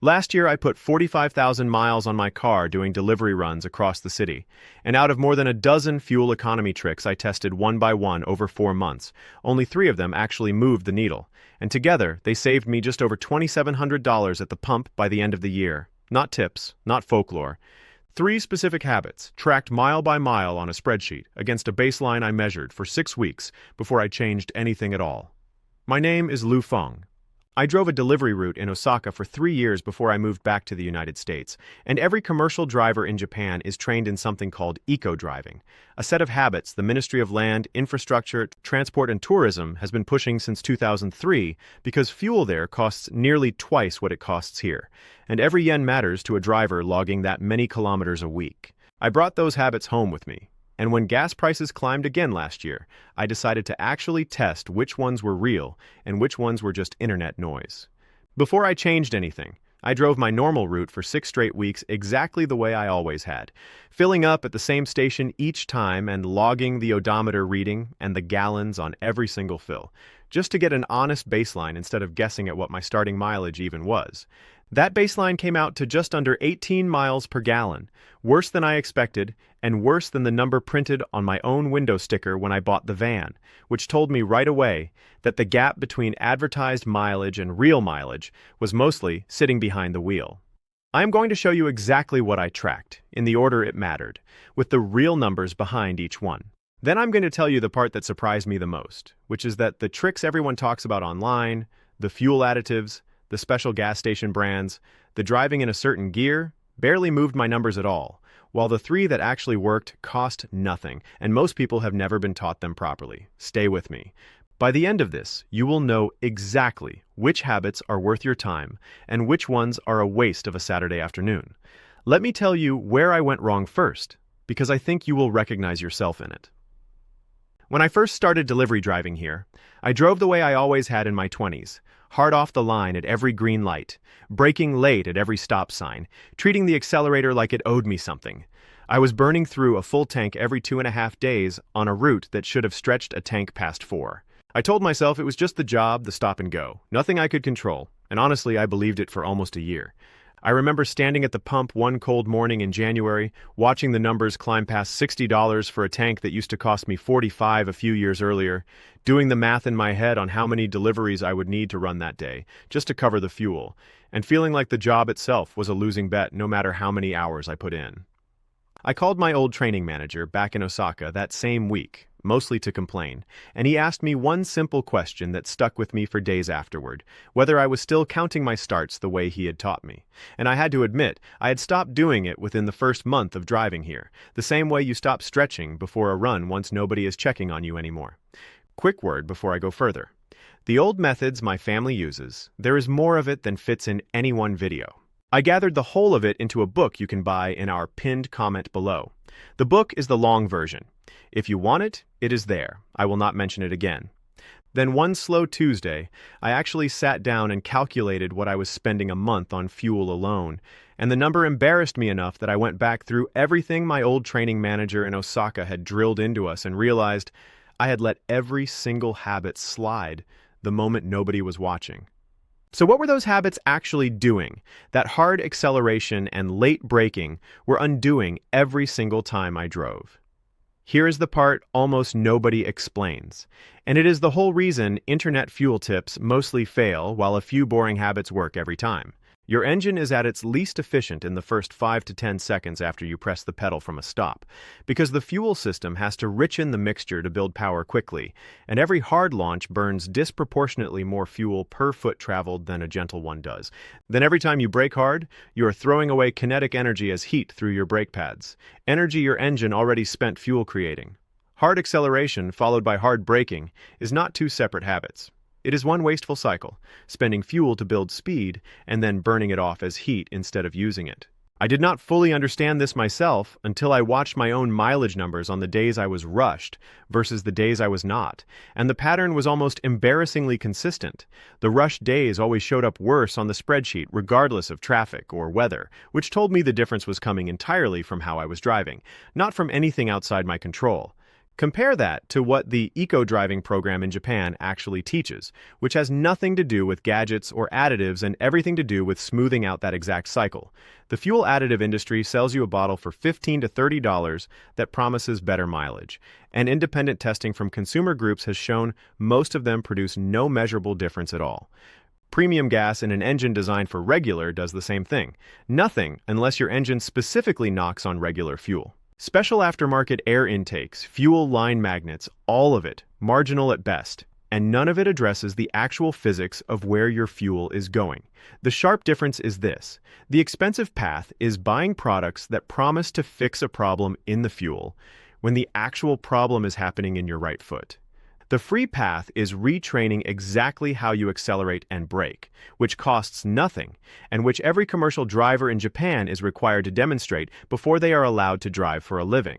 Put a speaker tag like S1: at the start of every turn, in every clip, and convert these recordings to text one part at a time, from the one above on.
S1: Last year, I put 45,000 miles on my car doing delivery runs across the city, and out of more than a dozen fuel economy tricks I tested one by one over 4 months, only 3 of them actually moved the needle, and together they saved me just over $2,700 at the pump by the end of the year. Not tips, not folklore. 3 specific habits, tracked mile by mile on a spreadsheet against a baseline I measured for 6 weeks before I changed anything at all. My name is Lu Feng. I drove a delivery route in Osaka for 3 years before I moved back to the United States, and every commercial driver in Japan is trained in something called eco-driving, a set of habits the Ministry of Land, Infrastructure, Transport and Tourism has been pushing since 2003 because fuel there costs nearly twice what it costs here, and every yen matters to a driver logging that many kilometers a week. I brought those habits home with me. And when gas prices climbed again last year, I decided to actually test which ones were real and which ones were just internet noise. Before I changed anything, I drove my normal route for 6 straight weeks exactly the way I always had, filling up at the same station each time and logging the odometer reading and the gallons on every single fill, just to get an honest baseline instead of guessing at what my starting mileage even was. That baseline came out to just under 18 miles per gallon, worse than I expected, and worse than the number printed on my own window sticker when I bought the van, which told me right away that the gap between advertised mileage and real mileage was mostly sitting behind the wheel. I am going to show you exactly what I tracked, in the order it mattered, with the real numbers behind each one. Then I'm going to tell you the part that surprised me the most, which is that the tricks everyone talks about online, the fuel additives, the special gas station brands, the driving in a certain gear, barely moved my numbers at all, while the 3 that actually worked cost nothing, and most people have never been taught them properly. Stay with me. By the end of this, you will know exactly which habits are worth your time and which ones are a waste of a Saturday afternoon. Let me tell you where I went wrong first, because I think you will recognize yourself in it. When I first started delivery driving here, I drove the way I always had in my 20s, hard off the line at every green light, braking late at every stop sign, treating the accelerator like it owed me something. I was burning through a full tank every 2.5 days on a route that should have stretched a tank past 4. I told myself it was just the job, the stop and go, nothing I could control, and honestly I believed it for almost a year. I remember standing at the pump one cold morning in January, watching the numbers climb past $60 for a tank that used to cost me $45 a few years earlier, doing the math in my head on how many deliveries I would need to run that day, just to cover the fuel, and feeling like the job itself was a losing bet no matter how many hours I put in. I called my old training manager back in Osaka that same week, mostly to complain, and he asked me one simple question that stuck with me for days afterward, whether I was still counting my starts the way he had taught me. And I had to admit, I had stopped doing it within the first month of driving here, the same way you stop stretching before a run once nobody is checking on you anymore. Quick word before I go further. The old methods my family uses, there is more of it than fits in any one video. I gathered the whole of it into a book you can buy in our pinned comment below. The book is the long version. If you want it, it is there. I will not mention it again. Then one slow Tuesday, I actually sat down and calculated what I was spending a month on fuel alone, and the number embarrassed me enough that I went back through everything my old training manager in Osaka had drilled into us and realized I had let every single habit slide the moment nobody was watching. So what were those habits actually doing? That hard acceleration and late braking were undoing every single time I drove. Here is the part almost nobody explains, and it is the whole reason internet fuel tips mostly fail while a few boring habits work every time. Your engine is at its least efficient in the first 5 to 10 seconds after you press the pedal from a stop, because the fuel system has to richen the mixture to build power quickly, and every hard launch burns disproportionately more fuel per foot traveled than a gentle one does. Then every time you brake hard, you are throwing away kinetic energy as heat through your brake pads, energy your engine already spent fuel creating. Hard acceleration followed by hard braking is not 2 separate habits. It is one wasteful cycle, spending fuel to build speed and then burning it off as heat instead of using it. I did not fully understand this myself until I watched my own mileage numbers on the days I was rushed versus the days I was not, and the pattern was almost embarrassingly consistent. The rushed days always showed up worse on the spreadsheet regardless of traffic or weather, which told me the difference was coming entirely from how I was driving, not from anything outside my control. Compare that to what the eco-driving program in Japan actually teaches, which has nothing to do with gadgets or additives and everything to do with smoothing out that exact cycle. The fuel additive industry sells you a bottle for $15 to $30 that promises better mileage, and independent testing from consumer groups has shown most of them produce no measurable difference at all. Premium gas in an engine designed for regular does the same thing. Nothing unless your engine specifically knocks on regular fuel. Special aftermarket air intakes, fuel line magnets, all of it, marginal at best, and none of it addresses the actual physics of where your fuel is going. The sharp difference is this: the expensive path is buying products that promise to fix a problem in the fuel when the actual problem is happening in your right foot. The free path is retraining exactly how you accelerate and brake, which costs nothing, and which every commercial driver in Japan is required to demonstrate before they are allowed to drive for a living.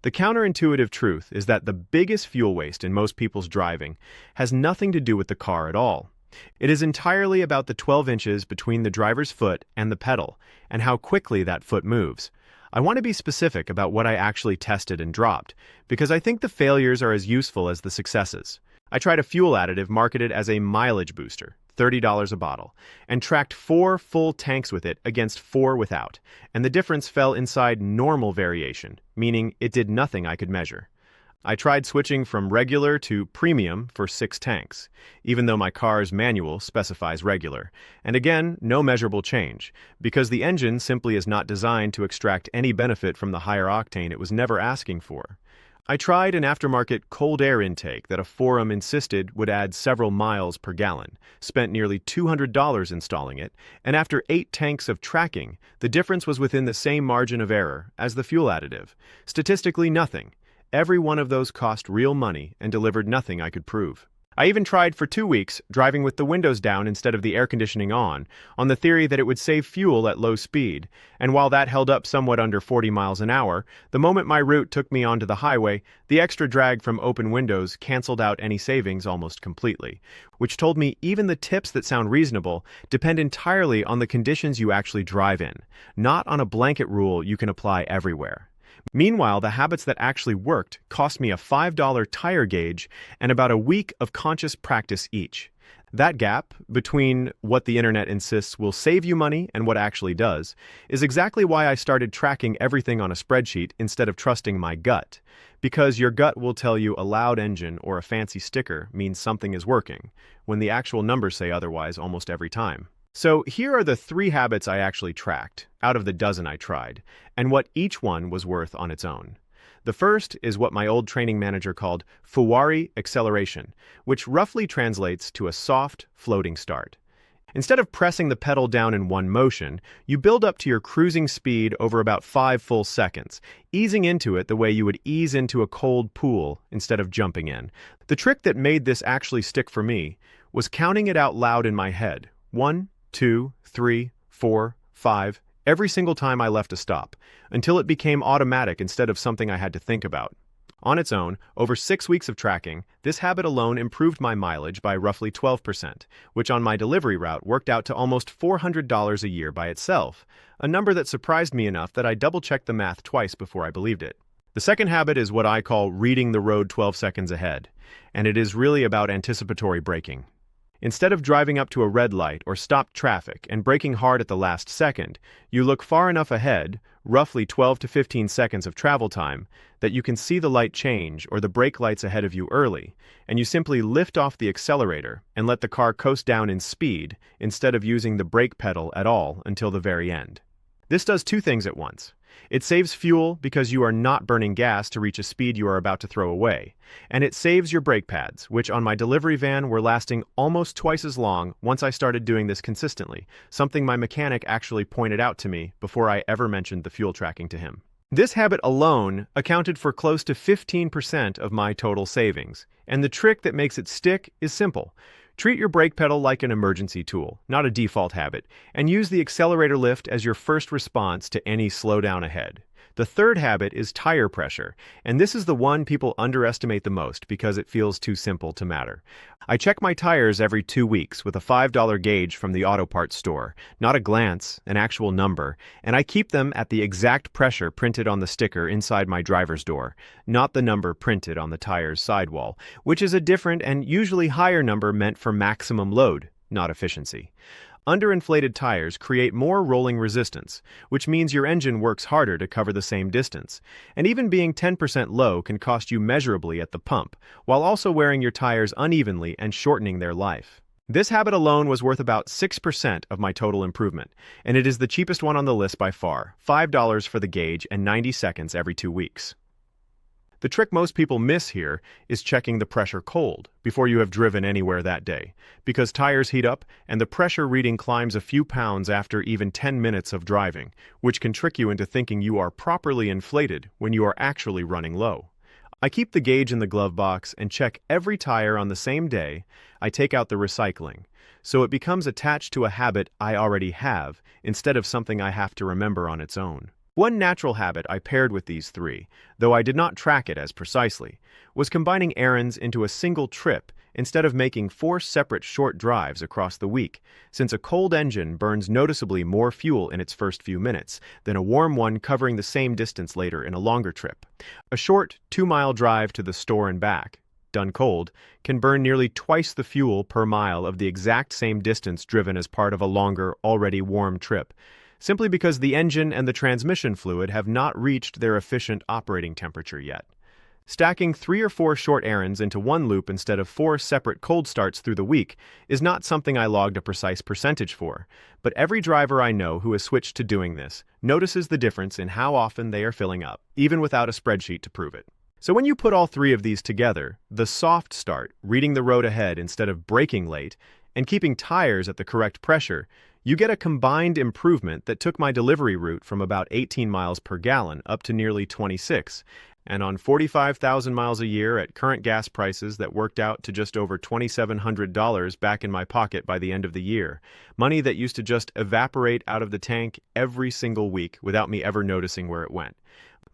S1: The counterintuitive truth is that the biggest fuel waste in most people's driving has nothing to do with the car at all. It is entirely about the 12 inches between the driver's foot and the pedal, and how quickly that foot moves. I want to be specific about what I actually tested and dropped, because I think the failures are as useful as the successes. I tried a fuel additive marketed as a mileage booster, $30 a bottle, and tracked 4 full tanks with it against 4 without, and the difference fell inside normal variation, meaning it did nothing I could measure. I tried switching from regular to premium for 6 tanks, even though my car's manual specifies regular. And again, no measurable change, because the engine simply is not designed to extract any benefit from the higher octane it was never asking for. I tried an aftermarket cold air intake that a forum insisted would add several miles per gallon, spent nearly $200 installing it, and after 8 tanks of tracking, the difference was within the same margin of error as the fuel additive. Statistically, nothing. Every one of those cost real money and delivered nothing I could prove. I even tried for 2 weeks driving with the windows down instead of the air conditioning on the theory that it would save fuel at low speed, and while that held up somewhat under 40 miles an hour, the moment my route took me onto the highway, the extra drag from open windows canceled out any savings almost completely, which told me even the tips that sound reasonable depend entirely on the conditions you actually drive in, not on a blanket rule you can apply everywhere. Meanwhile, the habits that actually worked cost me a $5 tire gauge and about a week of conscious practice each. That gap between what the internet insists will save you money and what actually does is exactly why I started tracking everything on a spreadsheet instead of trusting my gut. Because your gut will tell you a loud engine or a fancy sticker means something is working, when the actual numbers say otherwise almost every time. So here are the 3 habits I actually tracked, out of the dozen I tried, and what each one was worth on its own. The first is what my old training manager called Fuwari acceleration, which roughly translates to a soft, floating start. Instead of pressing the pedal down in one motion, you build up to your cruising speed over about 5 full seconds, easing into it the way you would ease into a cold pool instead of jumping in. The trick that made this actually stick for me was counting it out loud in my head. 1, 2, 3, 4, 5, every single time I left a stop, until it became automatic instead of something I had to think about. On its own, over 6 weeks of tracking, this habit alone improved my mileage by roughly 12%, which on my delivery route worked out to almost $400 a year by itself, a number that surprised me enough that I double-checked the math twice before I believed it. The second habit is what I call reading the road 12 seconds ahead, and it is really about anticipatory braking. Instead of driving up to a red light or stopped traffic and braking hard at the last second, you look far enough ahead, roughly 12 to 15 seconds of travel time, that you can see the light change or the brake lights ahead of you early, and you simply lift off the accelerator and let the car coast down in speed instead of using the brake pedal at all until the very end. This does 2 things at once. It saves fuel because you are not burning gas to reach a speed you are about to throw away, and it saves your brake pads, which on my delivery van were lasting almost twice as long once I started doing this consistently, something my mechanic actually pointed out to me before I ever mentioned the fuel tracking to him. This habit alone accounted for close to 15% of my total savings, and the trick that makes it stick is simple. Treat your brake pedal like an emergency tool, not a default habit, and use the accelerator lift as your first response to any slowdown ahead. The third habit is tire pressure, and this is the one people underestimate the most because it feels too simple to matter. I check my tires every 2 weeks with a $5 gauge from the auto parts store, not a glance, an actual number, and I keep them at the exact pressure printed on the sticker inside my driver's door, not the number printed on the tire's sidewall, which is a different and usually higher number meant for maximum load, not efficiency. Underinflated tires create more rolling resistance, which means your engine works harder to cover the same distance. And even being 10% low can cost you measurably at the pump, while also wearing your tires unevenly and shortening their life. This habit alone was worth about 6% of my total improvement, and it is the cheapest one on the list by far, $5 for the gauge and 90 seconds every 2 weeks. The trick most people miss here is checking the pressure cold before you have driven anywhere that day, because tires heat up and the pressure reading climbs a few pounds after even 10 minutes of driving, which can trick you into thinking you are properly inflated when you are actually running low. I keep the gauge in the glove box and check every tire on the same day I take out the recycling, so it becomes attached to a habit I already have instead of something I have to remember on its own. One natural habit I paired with these three, though I did not track it as precisely, was combining errands into a single trip instead of making 4 separate short drives across the week, since a cold engine burns noticeably more fuel in its first few minutes than a warm one covering the same distance later in a longer trip. A short 2-mile drive to the store and back, done cold, can burn nearly twice the fuel per mile of the exact same distance driven as part of a longer, already warm trip, simply because the engine and the transmission fluid have not reached their efficient operating temperature yet. Stacking 3 or 4 short errands into one loop instead of 4 separate cold starts through the week is not something I logged a precise percentage for, but every driver I know who has switched to doing this notices the difference in how often they are filling up, even without a spreadsheet to prove it. So when you put all 3 of these together, the soft start, reading the road ahead instead of braking late, and keeping tires at the correct pressure, you get a combined improvement that took my delivery route from about 18 miles per gallon up to nearly 26, and on 45,000 miles a year at current gas prices that worked out to just over $2,700 back in my pocket by the end of the year, money that used to just evaporate out of the tank every single week without me ever noticing where it went.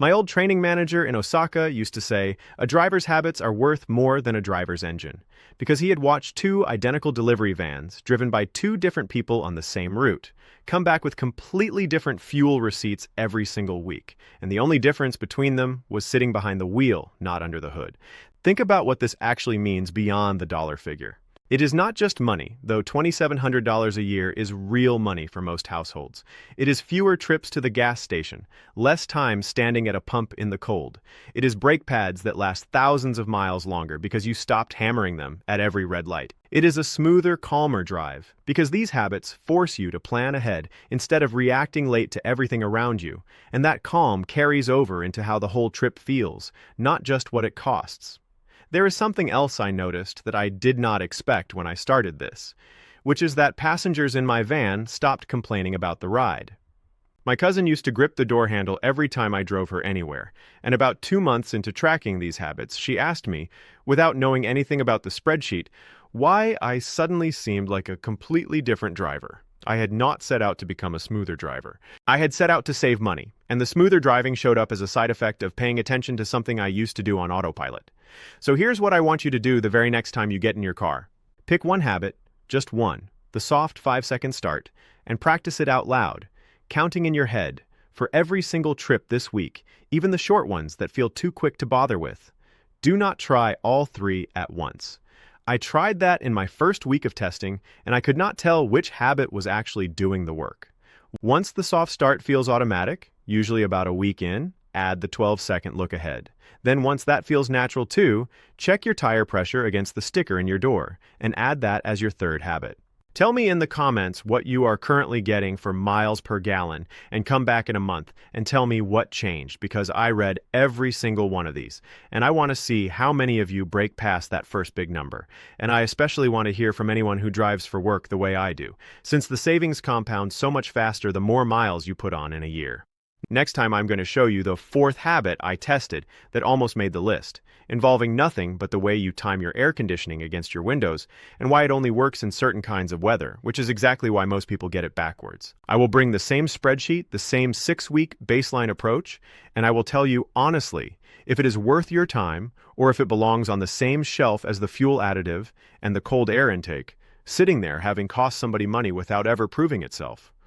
S1: My old training manager in Osaka used to say, a driver's habits are worth more than a driver's engine, because he had watched 2 identical delivery vans, driven by 2 different people on the same route, come back with completely different fuel receipts every single week, and the only difference between them was sitting behind the wheel, not under the hood. Think about what this actually means beyond the dollar figure. It is not just money, though $2,700 a year is real money for most households. It is fewer trips to the gas station, less time standing at a pump in the cold. It is brake pads that last thousands of miles longer because you stopped hammering them at every red light. It is a smoother, calmer drive, because these habits force you to plan ahead instead of reacting late to everything around you, and that calm carries over into how the whole trip feels, not just what it costs. There is something else I noticed that I did not expect when I started this, which is that passengers in my van stopped complaining about the ride. My cousin used to grip the door handle every time I drove her anywhere, and about 2 months into tracking these habits, she asked me, without knowing anything about the spreadsheet, why I suddenly seemed like a completely different driver. I had not set out to become a smoother driver. I had set out to save money, and the smoother driving showed up as a side effect of paying attention to something I used to do on autopilot. So here's what I want you to do the very next time you get in your car. Pick one habit, just one, the soft 5-second start, and practice it out loud, counting in your head, for every single trip this week, even the short ones that feel too quick to bother with. Do not try all 3 at once. I tried that in my first week of testing, and I could not tell which habit was actually doing the work. Once the soft start feels automatic, usually about a week in, add the 12-second look ahead. Then once that feels natural too, check your tire pressure against the sticker in your door, and add that as your third habit. Tell me in the comments what you are currently getting for miles per gallon, and come back in a month and tell me what changed, because I read every single one of these, and I want to see how many of you break past that first big number. And I especially want to hear from anyone who drives for work the way I do, since the savings compounds so much faster the more miles you put on in a year. Next time I'm going to show you the fourth habit I tested that almost made the list, involving nothing but the way you time your air conditioning against your windows and why it only works in certain kinds of weather, which is exactly why most people get it backwards. I will bring the same spreadsheet, the same 6-week baseline approach, and I will tell you honestly if it is worth your time or if it belongs on the same shelf as the fuel additive and the cold air intake, sitting there having cost somebody money without ever proving itself.